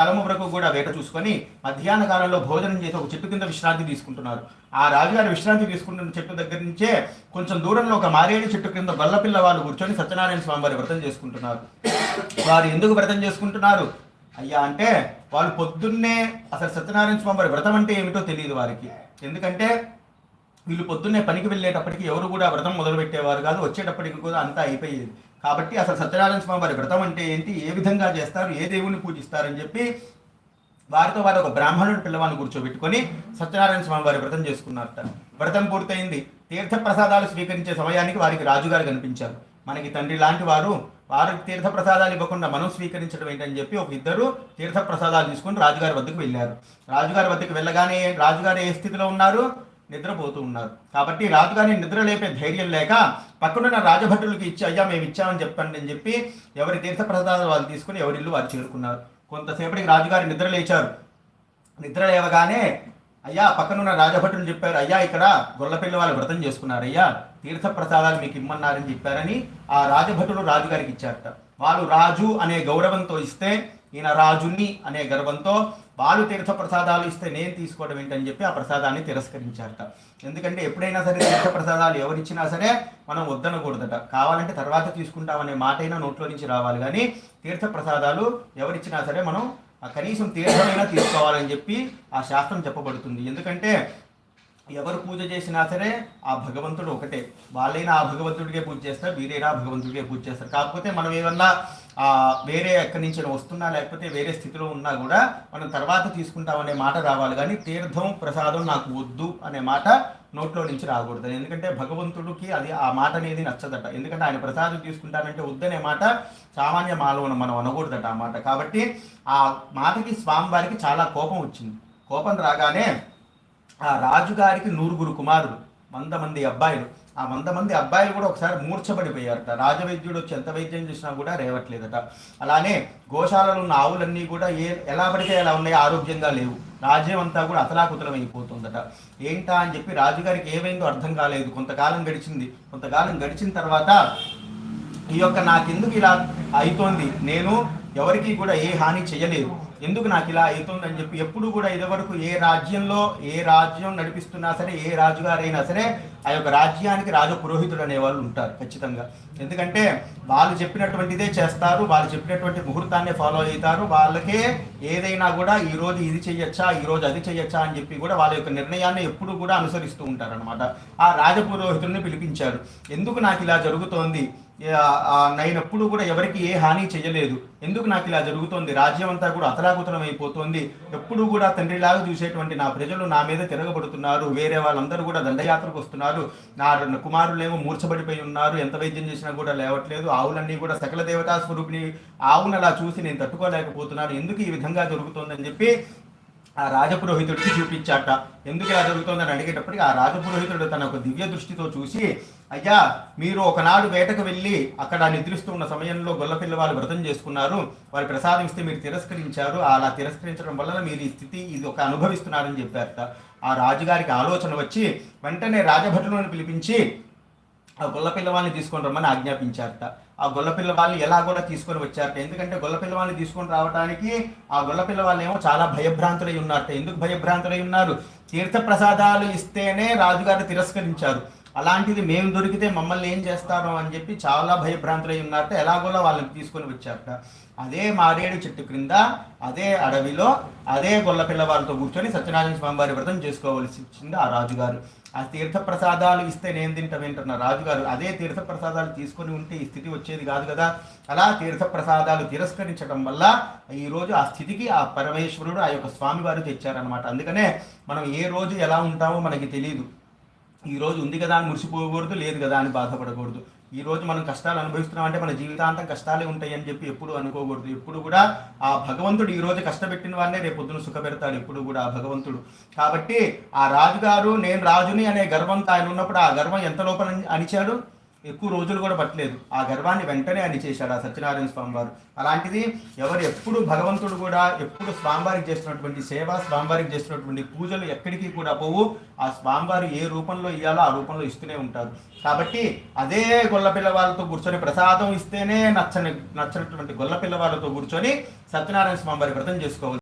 కాలము వరకు కూడా వేట చూసుకొని మధ్యాహ్న కాలంలో భోజనం చేసి ఒక చెట్టు కింద విశ్రాంతి తీసుకుంటున్నారు. ఆ రాజుగారి విశ్రాంతి తీసుకుంటున్న చెట్టు దగ్గర నుంచే కొంచెం దూరంలో ఒక మారేడు చెట్టు కింద గొల్లపిల్ల వాళ్ళు కూర్చొని సత్యనారాయణ స్వామి వారి వ్రతం చేసుకుంటున్నారు. వారు ఎందుకు వ్రతం చేసుకుంటున్నారు అయ్యా అంటే, వాళ్ళు పొద్దున్నే అసలు సత్యనారాయణ స్వామి వారి వ్రతం అంటే ఏమిటో తెలియదు వారికి. ఎందుకంటే వీళ్ళు పొద్దున్నే పనికి వెళ్ళేటప్పటికి ఎవరు కూడా వ్రతం మొదలు పెట్టేవారు కాదు, వచ్చేటప్పటికి కూడా అంతా అయిపోయేది. కాబట్టి అసలు సత్యనారాయణ స్వామి వారి వ్రతం అంటే ఏంటి, ఏ విధంగా చేస్తారు, ఏ దేవుని పూజిస్తారని చెప్పి వారితో వారు ఒక బ్రాహ్మణుడు పిల్లవాడిని కూర్చోబెట్టుకొని సత్యనారాయణ స్వామి వారి వ్రతం చేసుకున్నారట. వ్రతం పూర్తయింది. తీర్థ ప్రసాదాలు స్వీకరించే సమయానికి వారికి రాజుగారు కనిపించారు. మనకి తండ్రి లాంటి వారు వారికి తీర్థ ప్రసాదాలు ఇవ్వకుండా మనం స్వీకరించడం ఏంటని చెప్పి ఒక ఇద్దరు తీర్థ ప్రసాదాలు తీసుకుని రాజుగారి వద్దకు వెళ్ళారు. రాజుగారి వద్దకు వెళ్ళగానే రాజుగారు ఏ స్థితిలో ఉన్నారు, నిద్రపోతూ ఉన్నారు. కాబట్టి రాజుగారిని నిద్ర లేపే ధైర్యం లేక పక్కనున్న రాజభటులకు ఇచ్చి అయ్యా మేము ఇచ్చామని చెప్పండి అని చెప్పి ఎవరి తీర్థ ప్రసాదాలు వాళ్ళు తీసుకుని ఎవరిల్లు వారు చేరుకున్నారు. కొంతసేపటికి రాజుగారి నిద్ర లేచారు. నిద్ర లేవగానే అయ్యా పక్కనున్న రాజభటులు చెప్పారు, అయ్యా ఇక్కడ గొల్లపిల్ల వాళ్ళు వ్రతం చేసుకున్నారు, అయ్యా తీర్థ ప్రసాదాలు మీకు ఇమ్మన్నారని చెప్పారని ఆ రాజభటులు రాజుగారికి ఇచ్చారట. వాళ్ళు రాజు అనే గౌరవంతో ఇస్తే, ఈయన రాజుని అనే గర్వంతో వాళ్ళు తీర్థ ప్రసాదాలు ఇస్తే నేను తీసుకోవడం ఏంటని చెప్పి ఆ ప్రసాదాన్ని తిరస్కరించారట. ఎందుకంటే ఎప్పుడైనా సరే తీర్థ ప్రసాదాలు ఎవరిచ్చినా సరే మనం వద్దనకూడదట. కావాలంటే తర్వాత తీసుకుంటామనే మాటైనా నోట్లో నుంచి రావాలి, కానీ తీర్థ ప్రసాదాలు ఎవరిచ్చినా సరే మనం కనీసం తీర్థమైనా తీసుకోవాలని చెప్పి ఆ శాస్త్రం చెప్పబడుతుంది. ఎందుకంటే ఎవరు పూజ చేసినా సరే ఆ భగవంతుడు ఒకటే. వాళ్ళైనా ఆ భగవంతుడికే పూజ చేస్తారు, వీరైనా భగవంతుడికే పూజ చేస్తారు. కాకపోతే మనం ఏమన్నా వేరే ఎక్కడి నుంచి వస్తున్నా లేకపోతే వేరే స్థితిలో ఉన్నా కూడా మనం తర్వాత తీసుకుంటామనే మాట రావాలి, కానీ తీర్థం ప్రసాదం నాకు వద్దు అనే మాట నోట్లో నుంచి రాకూడదు. ఎందుకంటే భగవంతుడికి అది ఆ మాట అనేది నచ్చదట. ఎందుకంటే ఆయన ప్రసాదం తీసుకుంటానంటే వద్దనే మాట సామాన్య మానవుని మనం అనకూడదట ఆ మాట. కాబట్టి ఆ మాటకి స్వామివారికి చాలా కోపం వచ్చింది. కోపం రాగానే ఆ రాజుగారికి 100 కుమారులు, 100 మంది అబ్బాయిలు. ఆ 100 మంది అబ్బాయిలు కూడా ఒకసారి మూర్ఛపడిపోయారట. రాజవైద్యుడు వచ్చి ఎంత వైద్యం చేసినా కూడా రేవట్లేదట. అలానే గోశాలలో ఉన్న ఆవులన్నీ కూడా ఎలా పడితే ఎలా ఉన్నాయి, ఆరోగ్యంగా లేవు. రాజ్యం అంతా కూడా అతలాకుతలం అయిపోతుందట. ఏంటా అని చెప్పి రాజుగారికి ఏమైందో అర్థం కాలేదు. కొంతకాలం గడిచింది. కొంతకాలం గడిచిన తర్వాత ఈ యొక్క నాకెందుకు ఇలా అవుతోంది, నేను ఎవరికి కూడా ఏ హాని చేయలేదు, ఎందుకు నాకు ఇలా అవుతుంది అని చెప్పి ఎప్పుడు కూడా ఇదివరకు ఏ రాజ్యం నడిపిస్తున్నా సరే, ఏ రాజుగారైనా సరే ఆ యొక్క రాజ్యానికి రాజపురోహితుడు అనేవాళ్ళు ఉంటారు ఖచ్చితంగా. ఎందుకంటే వాళ్ళు చెప్పినటువంటిదే చేస్తారు, వాళ్ళు చెప్పినటువంటి ముహూర్తాన్ని ఫాలో అవుతారు. వాళ్ళకే ఏదైనా కూడా ఈరోజు ఇది చెయ్యొచ్చా, ఈరోజు అది చెయ్యొచ్చా అని చెప్పి కూడా వాళ్ళ యొక్క నిర్ణయాన్ని ఎప్పుడు కూడా అనుసరిస్తూ ఉంటారనమాట. ఆ రాజపురోహితుడిని పిలిపించారు. ఎందుకు నాకు ఇలా జరుగుతోంది, నేను ఎప్పుడు కూడా ఎవరికి ఏ హాని చేయలేదు, ఎందుకు నాకు ఇలా జరుగుతోంది, రాజ్యం అంతా కూడా అతలాకుతలం అయిపోతుంది, ఎప్పుడు కూడా తండ్రిలాగా చూసేటువంటి నా ప్రజలు నా మీద తిరగబడుతున్నారు, వేరే వాళ్ళందరూ కూడా దండయాత్రకు వస్తున్నారు, నా కుమారులేమో మూర్ఛబడిపోయి ఉన్నారు, ఎంత వైద్యం చేసినా కూడా లేవట్లేదు, ఆవులన్నీ కూడా సకల దేవతా స్వరూపిణి ఆవును అలా చూసి నేను తట్టుకోలేకపోతున్నాను, ఎందుకు ఈ విధంగా జరుగుతోందని చెప్పి ఆ రాజపురోహితుడికి చూపించాట. ఎందుకు ఇలా జరుగుతుందని అడిగేటప్పటికి ఆ రాజపురోహితుడు తన ఒక దివ్య దృష్టితో చూసి, అయ్యా మీరు ఒకనాడు వేటకు వెళ్ళి అక్కడ నిద్రిస్తూ ఉన్న సమయంలో గొల్లపిల్ల వాళ్ళు వ్రతం చేసుకున్నారు, వారి ప్రసాదం ఇస్తే మీరు తిరస్కరించారు, అలా తిరస్కరించడం వల్ల మీరు ఈ స్థితి ఇది ఒక అనుభవిస్తున్నారని చెప్పారట. ఆ రాజుగారికి ఆలోచన వచ్చి వెంటనే రాజభటులను పిలిపించి ఆ గొల్లపిల్లవాళ్ళని తీసుకొని రమ్మని ఆజ్ఞాపించారట. ఆ గొల్లపిల్ల వాళ్ళు ఎలా కూడా తీసుకొని వచ్చారట. ఎందుకంటే గొల్లపిల్ల వాళ్ళని తీసుకొని రావడానికి ఆ గొల్లపిల్ల వాళ్ళు ఏమో చాలా భయభ్రాంతులై ఉన్నారట. ఎందుకు భయభ్రాంతులై ఉన్నారు, తీర్థ ప్రసాదాలు ఇస్తేనే రాజుగారు తిరస్కరించారు, అలాంటిది మేము దొరికితే మమ్మల్ని ఏం చేస్తారో అని చెప్పి చాలా భయభ్రాంతులై ఉన్నారట. ఎలాగోలా వాళ్ళని తీసుకొని వచ్చారట. అదే మారేడు చెట్టు క్రింద, అదే అడవిలో, అదే గొల్లపిల్ల వాళ్ళతో కూర్చొని సత్యనారాయణ స్వామి వారి వ్రతం చేసుకోవాల్సి వచ్చింది ఆ రాజుగారు. ఆ తీర్థ ప్రసాదాలు ఇస్తే నేను తింటామేంటున్న రాజుగారు అదే తీర్థ ప్రసాదాలు తీసుకొని ఉంటే ఈ స్థితి వచ్చేది కాదు కదా. అలా తీర్థ ప్రసాదాలు తిరస్కరించడం వల్ల ఈరోజు ఆ స్థితికి ఆ పరమేశ్వరుడు ఆ యొక్క స్వామివారు తెచ్చారనమాట. అందుకనే మనం ఏ రోజు ఎలా ఉంటామో మనకి తెలియదు. ఈ రోజు ఉంది కదా అని మురిసిపోకూడదు, లేదు కదా అని బాధపడకూడదు. ఈ రోజు మనం కష్టాలు అనుభవిస్తున్నాం అంటే మన జీవితాంతం కష్టాలే ఉంటాయి అని చెప్పి ఎప్పుడు అనుకోకూడదు. ఎప్పుడు కూడా ఆ భగవంతుడు ఈ రోజు కష్టపెట్టిన వాడినే రేపు పొద్దున సుఖపెడతాడు ఎప్పుడు కూడా ఆ భగవంతుడు. కాబట్టి ఆ రాజుగారు నేను రాజుని అనే గర్వంతో ఆయన ఉన్నప్పుడు ఆ గర్వం ఎంత లోపల అణిచాడు, ఎక్కువ రోజులు కూడా పట్టలేదు. ఆ గర్వాన్ని వెంటనే అని చేశాడు ఆ సత్యనారాయణ స్వామి వారు. అలాంటిది ఎవరు ఎప్పుడు భగవంతుడు కూడా ఎప్పుడు స్వామివారికి చేస్తున్నటువంటి సేవ, స్వామివారికి చేస్తున్నటువంటి పూజలు ఎక్కడికి కూడా పోవు. ఆ స్వామివారు ఏ రూపంలో ఇవ్వాలో ఆ రూపంలో ఇస్తూనే ఉంటారు. కాబట్టి అదే గొల్ల పిల్లవాళ్ళతో కూర్చొని ప్రసాదం ఇస్తేనే నచ్చనటువంటి గొల్ల పిల్లవాళ్ళతో కూర్చొని సత్యనారాయణ స్వామి వారి వ్రతం చేసుకోవాలి.